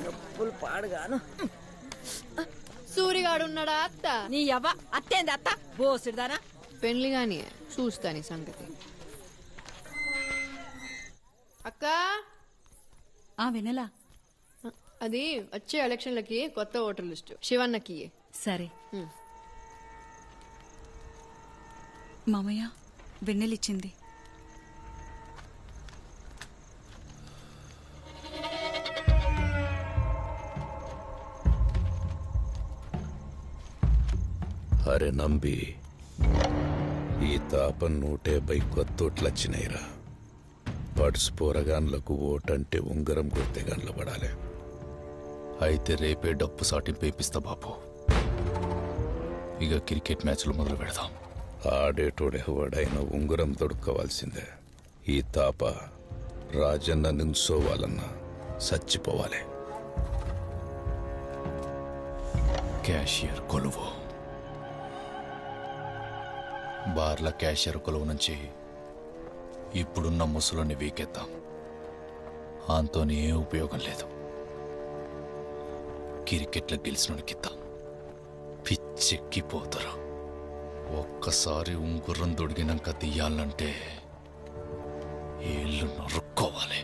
నొప్పులు పాడుగాను. సూరిగాడున్నాడా అత్త? నీ అవ్వ అత్తేంది అత్త బోసుడుదానా? పెళ్లి గాని చూస్తాని సంగతి. అక్క వినలా? అది వచ్చే ఎలక్షన్లకి కొత్త ఓటర్ లిస్టు శివన్నకి. సరే. మామయ్య వెన్నెలిచ్చింది. అరే నంబి, ఈ తాప 150 కొత్తోట్లొచ్చినాయిరా. పడ్స్ పోరగాన్లకు ఓటంటే ఉంగరం కొడితే గన్ల పడాలి. అయితే రేపే డప్పు సాటింపు వేపిస్తా బాబు. ఇక క్రికెట్ మ్యాచ్లు మొదలు పెడదాం. ఆడేటోడెవడైనా ఉంగరం దొడుక్కోవాల్సిందే. ఈ తాప రాజన్న నించోవాలన్నా చచ్చిపోవాలి. క్యాషియర్ కొలువు. బార్ల క్యాషియర్ కొలువు నుంచి ఇప్పుడున్న ముసలుని వీకెత్తాం. ఆంతోని ఏ ఉపయోగం లేదు. క్రికెట్లో గెలిచినోనికిద్దాం. పిచ్చెక్కిపోతారు. ఒక్కసారి ఉంగుర్రం దొడిగినాక తీయాలంటే ఏళ్ళు నరుక్కోవాలి.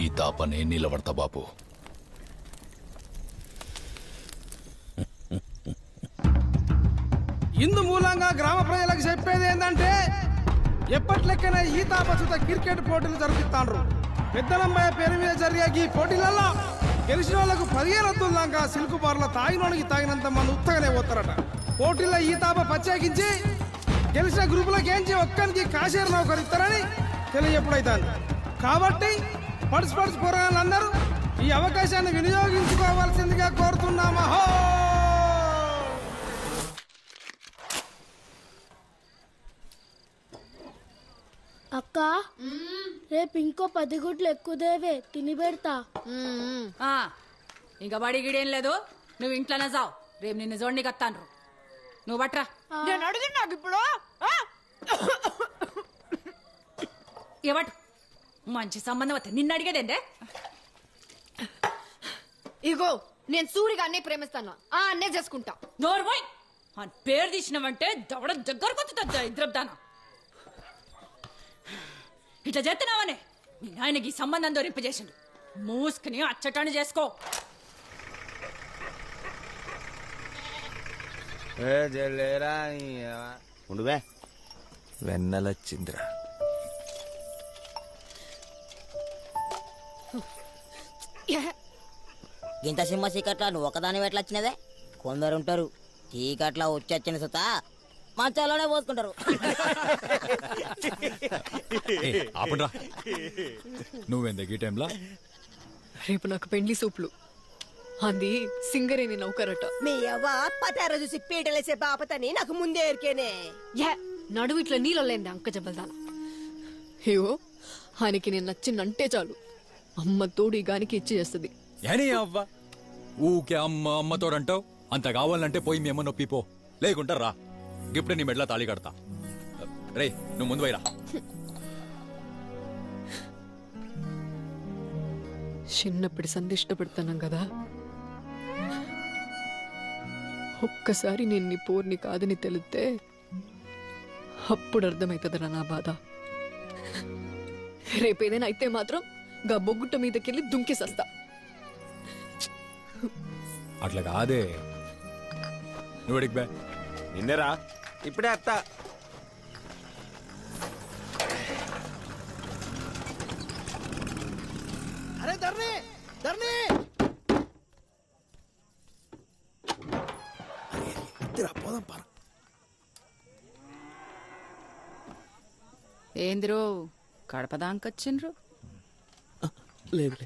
ఈ తాపనే నిలబడతా బాబు. ఇందు మూలంగా గ్రామ ప్రజలకు చెప్పేది ఏంటంటే, ఎప్పట్లెక్కనే ఈ తాపసుత క్రికెట్ పోటీలు జరుపుతాండ్రు. పెద్దలంబయ్య పేరు మీద జరిగే ఈ పోటీలలో గెలిచిన వాళ్ళకు 15,000 దాకా సిల్కు బార్ల తాగినోనికి తాగినంత మంది ఉత్తగానే పోతారట. పోటీల్లో ఈ తాప ప్రత్యేకించి గెలిచిన గ్రూపులకు ఏంచి ఒక్కరికి కాషేరు నౌకరు ఇస్తారని తెలియజెప్పుడైతాను. కాబట్టి పడుసు పోరాళ్ళందరూ ఈ అవకాశాన్ని వినియోగించుకోవాల్సిందిగా కోరుతున్నామా. అక్క రేపు ఇంకో 10 గుడ్లు ఎక్కువదేవే తిని పెడతా. ఇంకా బడి గిడేం లేదు, నువ్వు ఇంట్లోనే చావు. రేపు నిన్ను జోడికి వస్తాను. నువ్వు బట్రా. నేను అడిగి నాకు ఇప్పుడు ఏవట్ మంచి సంబంధం వస్తే నిన్ను అడిగేదేందే? ఇగో నేను సూరిగా అన్నే ప్రేమిస్తాను. అన్నే చేసుకుంటా. నోర్మోయ్, అని పేరు తీసినావంటే దవడ దగ్గరకు వస్తుందా ఇద్దరుదానా. ఇట్లా చేస్తున్నావనే మీ నాయనకి సంబంధం దొరింపజేసిండు. మూసుకుని అచ్చటాన్ని చేసుకో. ఉండువే, వెన్నెలొచ్చిందిరా. ఇంత సింహ చీకట్లా నువ్వు ఒకదాని ఎట్లా వచ్చినదే? కొందరుంటారు చీకట్లా వచ్చి సుత మంచాలోనే పోసుకుంటారు. ఆపండ్రా. నువ్వెందుకు ఈ టైంలో? రేపు నాకు పెండ్లి సూపులు. అది సింగరేని నౌకరట. మీ అవ్వ పతార చూసి పీటలేసే బాపతని నాకు ముందే ఎరికేనే. నడువు ఇట్లా నీళ్ళలేంది అంక జబల్దాన. ఏవో ఆయనకి నేను నచ్చిందంటే చాలు, అమ్మ తోడు ఈ గానికి ఇచ్చి చేస్తుంది. అవ్వ ఊకే అమ్మ అమ్మతోడంటావు. అంత కావాలంటే పోయి మీ అమ్మ నొప్పిపో, లేకుంటా రా. ఇప్పుడే నీ మెడలో తాళి కడతా. రే నువ్వు ముందు పోయిరా. చిన్నప్పటి సంధి ఇష్టపడుతున్నాం కదా, ఒక్కసారి నేను నీ పోర్ని కాదని తెలిస్తే అప్పుడు అర్థమవుతుందిరా నా బాధ. రేపేదైనా అయితే మాత్రం గా బొగ్గుట్ట మీదకెళ్ళి దుంకేసస్తా. అట్లా కాదే. నువ్వు బే నిన్నరా ఇప్పుడే అత్త. అరే ధర్ని ధర్ని, పోదాం పార. ఏందిరో కడపదాంకొచ్చిండ్రు? లేదు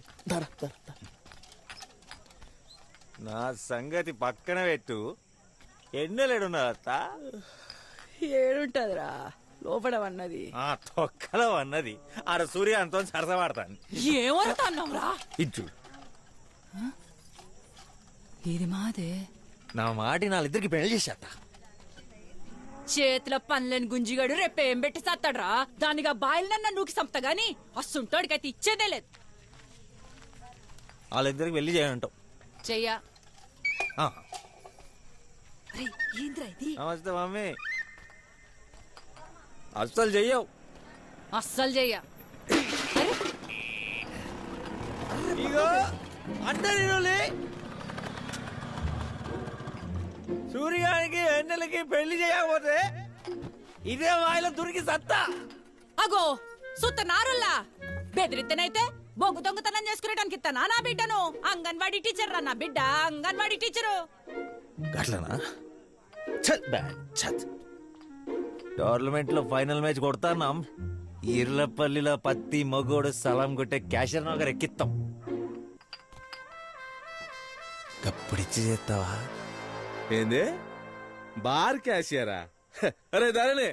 నా సంగతి పక్కన పెట్టు. ఎన్నెలేడున్నా అత్త? ఏడుంటదిరా లోపల అన్నది. తొక్కలో అన్నది ఆడ సూర్యాంతో సరసమాడతాను. ఏమవుతాన్నావురా? ఇచ్చు ఇది మాదే. నా మాటి నాళ్ళిద్దరికి పెళ్లి చేసేట. చేతిలో పనులని గుంజిగాడు రేపేం పెట్టి సత్తాడ్రా దానిగా బాయిలనన్నా నూకి సంపుతా గాని అస్సుంటోడికైతే ఇచ్చేదే లేదు. వాళ్ళిద్దరికి వెళ్ళి చేయంటావు. చెయ్యా ఏంద్రా ఇది? నమస్తే మమ్మీ. అస్సలు చెయ్యవు. అస్సలు చెయ్యా. ఇగో అంటే సూర్యానికి ఎన్నెలకి పెళ్లి చేయకపోతే ఇదే వాయిలో దురికి సత్తా. అగో సుత్త నారుల్లా బెదిరిత్తనైతే బొగ్గు దొంగతనం చేసుకునేటానికి ఇస్తానా నా బిడ్డను? అంగన్వాడీ టీచర్ రా నా బిడ్డ, అంగన్వాడీ టీచరు. గట్లనా? టోర్నమెంట్ లో ఫైనల్ మ్యాచ్ కొడతాన్నాం. ఇర్లపల్లిలో పత్తి మగోడు సలాం కొట్టే క్యాషర్ నగర్ ఎక్కిస్తాం. కప్పుడిచ్చి చేస్తావా? ఏంది బార్ క్యాషియరా? అరే ధరణి,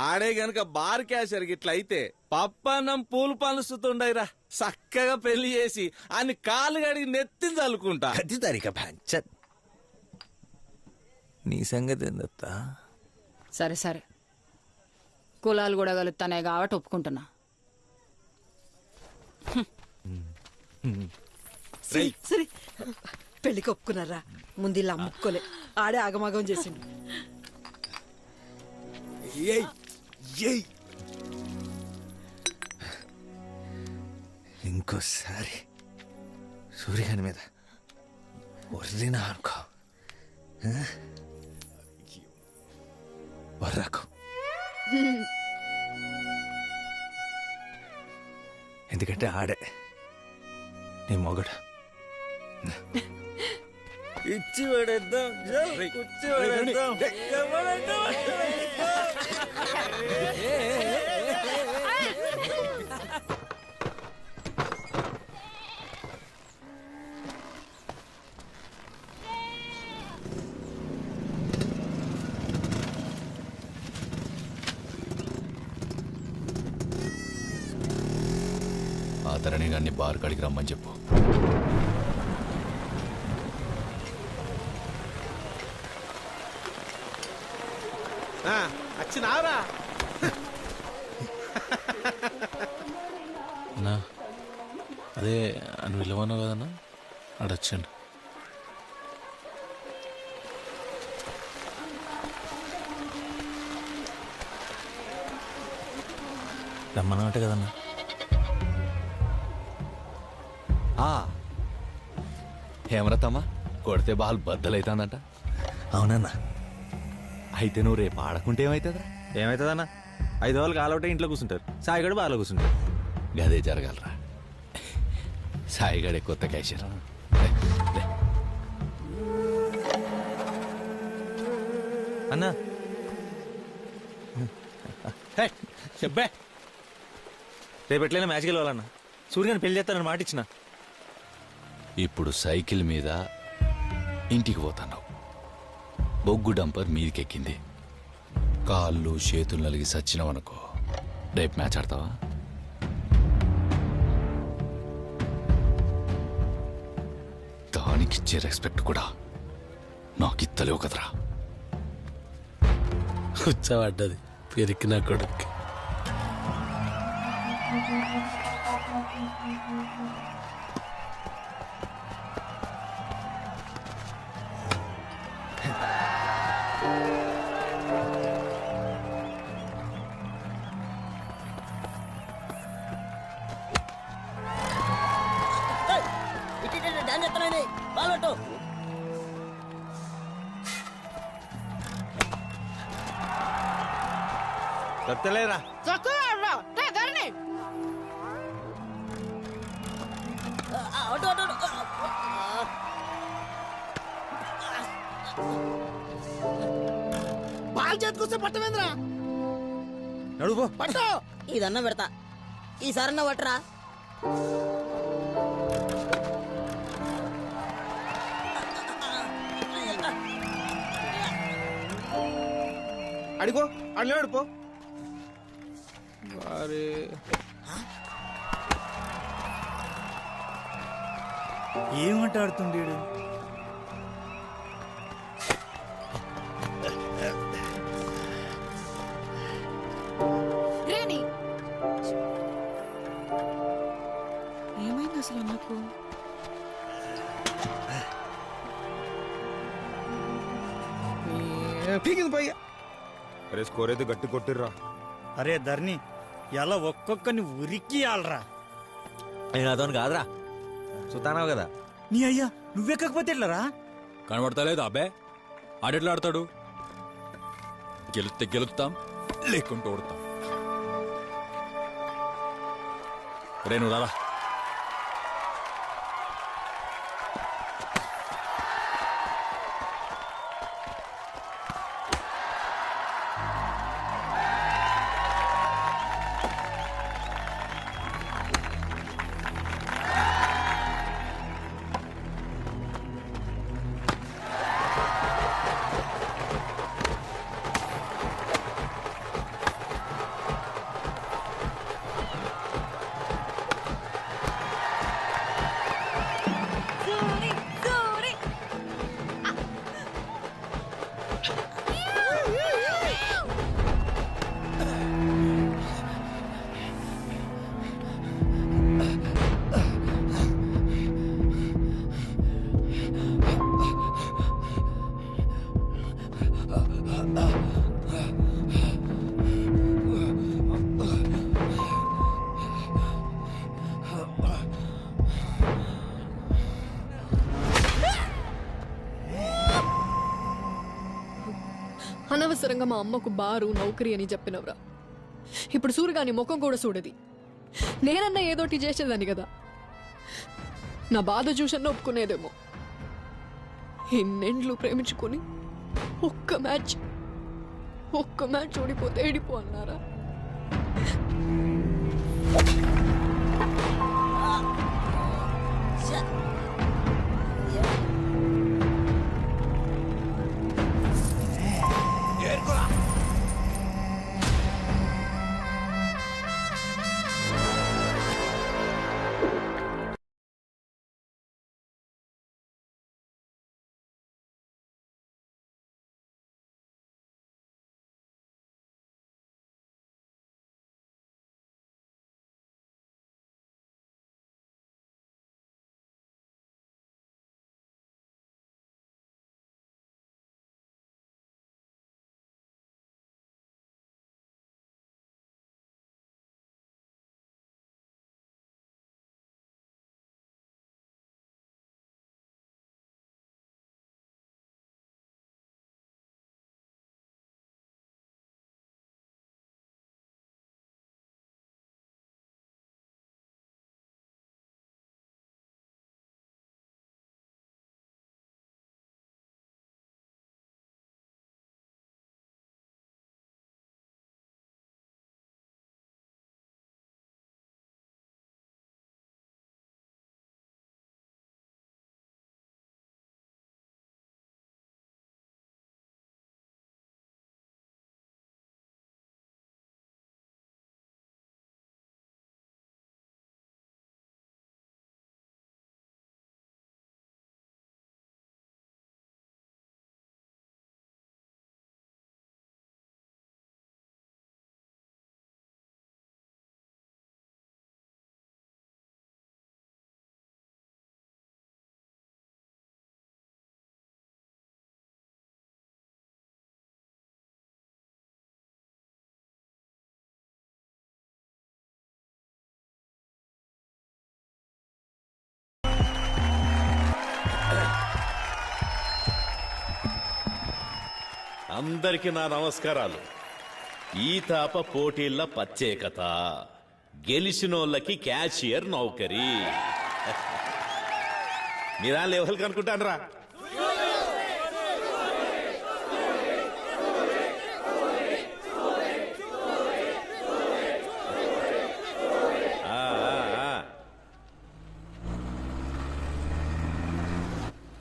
ఆడే గనక బార్ క్యాషియర్ గిట్ల అయితే పప్పన్నం పూలు పనుస్తుండయిరా. చక్కగా పెళ్లి చేసి అన్ని కాలు గడిగి నెత్తిని చల్లుకుంటా. అది తరిక పంచత్. నీ సంగతి ఏందత్తా? సరే సరే, కులాలు కూడా కలుగుతానే కాబట్టి ఒప్పుకుంటున్నా. సరే పెళ్లికి ఒప్పుకున్నారా? ముందు ఇలా అమ్ముకోలే, ఆడే ఆగమాగం చేసిండు. ఇంకోసారి సూర్యగాని మీద వర్రినా అనుకో, వర్రకు. ఎందుకంటే ఆడే నీ మొగడు. ఇచ్చి పడేద్దాం, ఇచ్చి పడేద్దాం. ఆ తరణి గారిని బార్ కాడికి రమ్మని చెప్పు. వచ్చినావరా? అదే అని విలువన్నావు కదన్నా, ఆడొచ్చండి. రమ్మన్నమాట కదన్నా. హేమరతమ్మ కొడితే బాల్ బద్దలైతుందంట. అవునన్నా. అయితే నువ్వు రేపు ఆడకుంటే ఏమవుతుందా? ఏమవుతుందన్నా? 5 రోజులు కాలవుటే ఇంట్లో కూర్చుంటారు, సాయిగడు బాగా కూర్చుంటారు. గదే జరగలరా. సాయిగడే కొత్త క్యాషియర్. అన్నా చెప్పే, రేపు ఎట్లయినా మ్యాచ్కి వెళ్ళాలన్నా. సూర్యని పెళ్లి చేస్తానని మాట ఇచ్చిన. ఇప్పుడు సైకిల్ మీద ఇంటికి పోతాను. బొగ్గు డంపర్ మీదికెక్కింది. కాళ్ళు చేతులు నలిగి సచ్చినావనుకో, రేపు మ్యాచ్ ఆడతావా? దానికిచ్చే రెస్పెక్ట్ కూడా నాకిత్తలేవు కదరా. కూర్చోబడ్డది పెరికిన కొడుక్కి. చెప్తలేరా? బాల్ చేతికొస్తే పట్టమేంద్రా? నడుపు పట్టు. ఇదన్నా పెడతా, ఈసారన్నా పట్టరా. అడిగో అడిలో అడిపో. ఏమంటాడుతుండేడు? పీకింది పైగా. అరే స్కోర్ అయితే గట్టి కొట్టిర్రా. అరే ధర్ని ఎలా ఒక్కొక్కని ఉరికి ఆలరా. నేను అతను కాదురా, సుతానావు కదా. నీ అయ్యా నువ్వెక్కకపోతే ఎట్లరా? కనబడతలేదు అబ్బే, ఆడెట్లా ఆడతాడు? గెలిస్తే గెలుస్తాం, లేకుంటూ ఓడతాం. రేణు రారా. అనవసరంగా మా అమ్మకు బారు నౌకరీ అని చెప్పినవరా. ఇప్పుడు సూర్యగాని ముఖం కూడా చూడది. నేనన్నా ఏదోటి చేసేదాన్ని కదా. నా బాధ చూసన్నా ఒప్పుకునేదేమో. ఎన్నెండ్లు ప్రేమించుకొని ఒక్క మ్యాచ్ ఓడిపోతే ఏడిపో అన్నారా? అందరికీ నా నమస్కారాలు. ఈ తాప పోటీల ప్రత్యేకత, గెలిచినోళ్ళకి క్యాషియర్ నౌకరీ. మీరా లెవెల్ కనుకుంటానరా?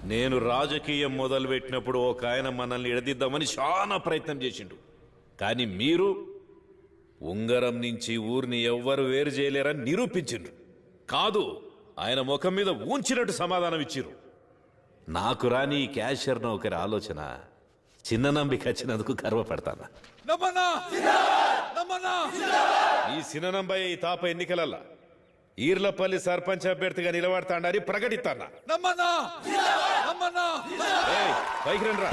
నేను రాజకీయం మొదలుపెట్టినప్పుడు ఒక ఆయన మనల్ని ఎడదిద్దామని చాలా ప్రయత్నం చేసిండు. కానీ మీరు ఉంగరం నుంచి ఊరిని ఎవ్వరు వేరు చేయలేరని నిరూపించిండ్రు. కాదు, ఆయన ముఖం మీద ఊంచినట్టు సమాధానం ఇచ్చిర్రు. నాకు రాని ఈ క్యాషియర్ నౌకరి ఆలోచన చిన్న నంబిక వచ్చినందుకు గర్వపడతాను. ఈ చిన్ననంబయ్య ఈ తాప ఎన్నికలల్లా ఈర్లపల్లి సర్పంచ్ అభ్యర్థిగా నిలబడతాడని ప్రకటిస్తానా. పైకి రండి రా.